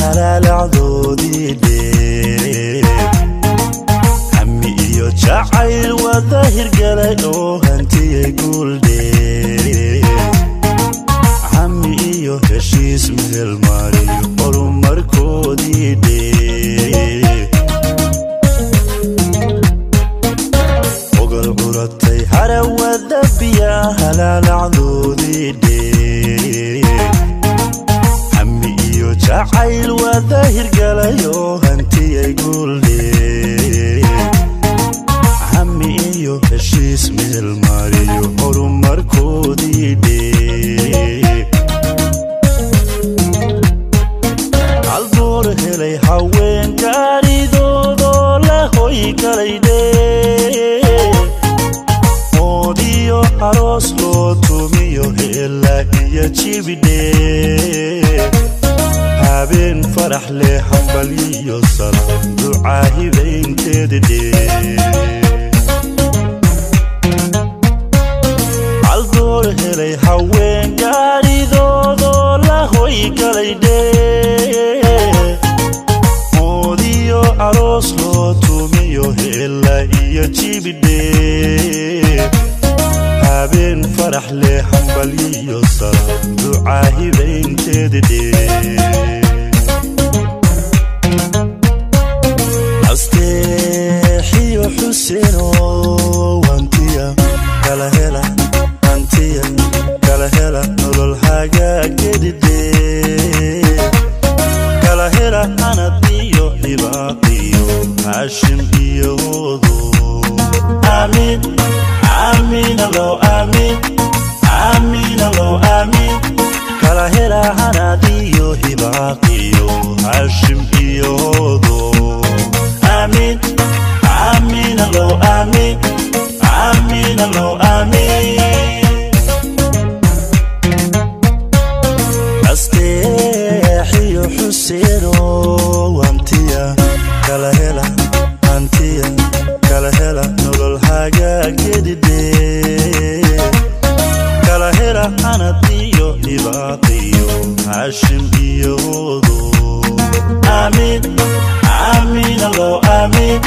halaalacdoodii dheer hammi iyo jacayl wada hirgalay oo hantiyay guul dheer hammi iyo heshiis meel mariyo horumarkoodii dheer ogol curatay harawada biya halaalacdoodii dheer hammi iyo jacayl wada hirgalay oo hantiyay guul dheer hammi iyo heshiis meel mariyo horumarkoodii dheer haldoor helay haween gaaridoodoo la hoy galay dheer moodiyo aroos loo tumiyo heella iyo jibi dheer habeen farax leh hambalyiyo salaam ducaa hibaynteeda dheer haldoor helay haween gaaridoodoo la hoy galay dheer moodiyo aroos loo tumiyo heella iyo jibi dheer habeen farax leh hambalyiyo salaam ducaa hibaynteeda dheer asteexiyo xuseenoo wantiya kala hela hantiya kala hela nolol hagaagedi dheer kala hela hanad iyo dhibaaqiyo haashim iyo hoodo amiin amiin allow amiin amiin allow amiin kala hela hanad iyo dhibaaqiyo haashim iyo hoodo amiin amiin allow amiin amiin allow amiin asteexiyo xuseenoo wantiya kala hela hantiya kala hela nolol hagaagedi dheer kala hela hanad iyo dhibaaqiyo haashim iyo hoodo amiin amiin allow amiin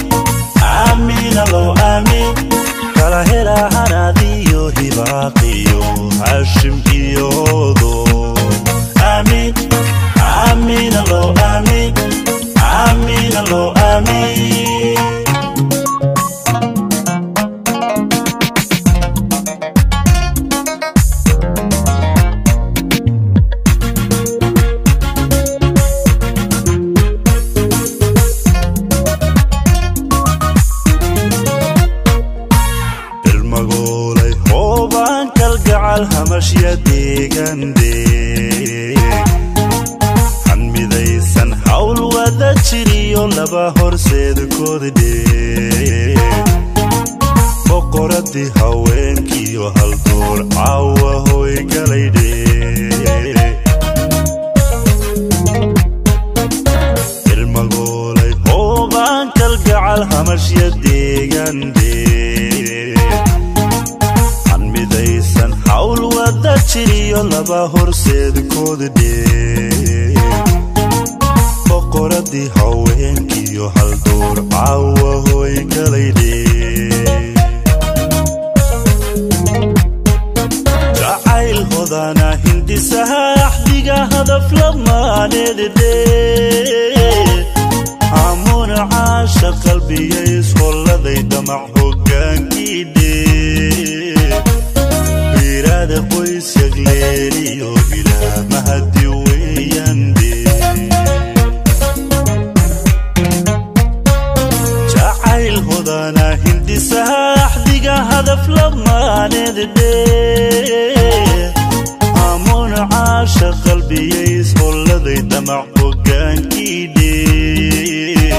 amiin allow amiin kala hela hanad iyo dhibaaqiyo haashim iyo hoodo amiin amiin allow amiin amiin allow amiin ilmagolay hoobaan kalgacal hamashya deegan dheer hanmidaysan hawl wada jiriyo laba horseedkood dheer boqoradii haweenkiyo haldoor caawa hoy galay dheer ilmagolay hoobaan kalgacal hamashya deegan dheer hanmidaysan hawl wada jiriyo laba horseedkood dheer boqoradii haweenkiyo haldoor caawa hoy galay dheer jacayl hodana hindisaha axdiga hadaf lamaaneed dheer hamuun caasha qalbiya isholladay damac hogaankii dheer biiraada qoys yagleeliyo ilaah mahadi weeyaan dheer jacayl hodana hindisaha axdiga hadaf lamaaneed dheer hamuun caasha qalbiya isholladay damac hogaankii dheer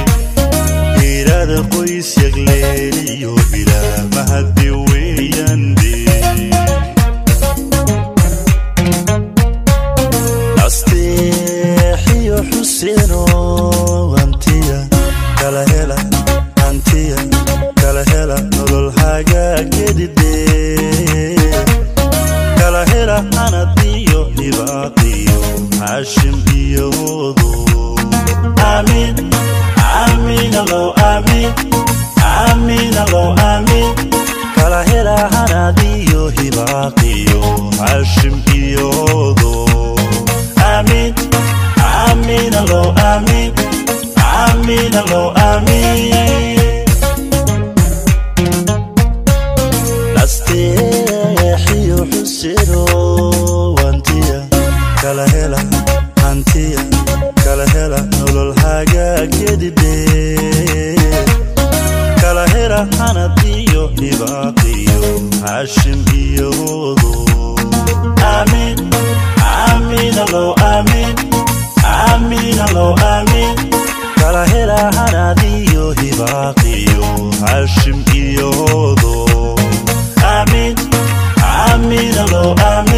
biiraada qoys yagleeliyo ilaah mahadi weeyaan dheer asteexiyo xuseenoo wantiya kala hela hantiya kala hela nolol hagaagedi dheer kala hela hanad iyo dhibaaqiyo haashim iyo hoodo hanadiyo hibaaqiyo hashim iyoodo aamin aamin allo aamin aamin allo aamin nasteexiyo xusino wantiya kala hela hantiya kala hela nolol hagaagedide kala hela hanadiyo hibaaqiyo hashim iyoodo aamin aamin allo aamin aamin allo aamin kala hela hanadiyo hibaaqiyo hashim iyoodo aamin aamin allo aamin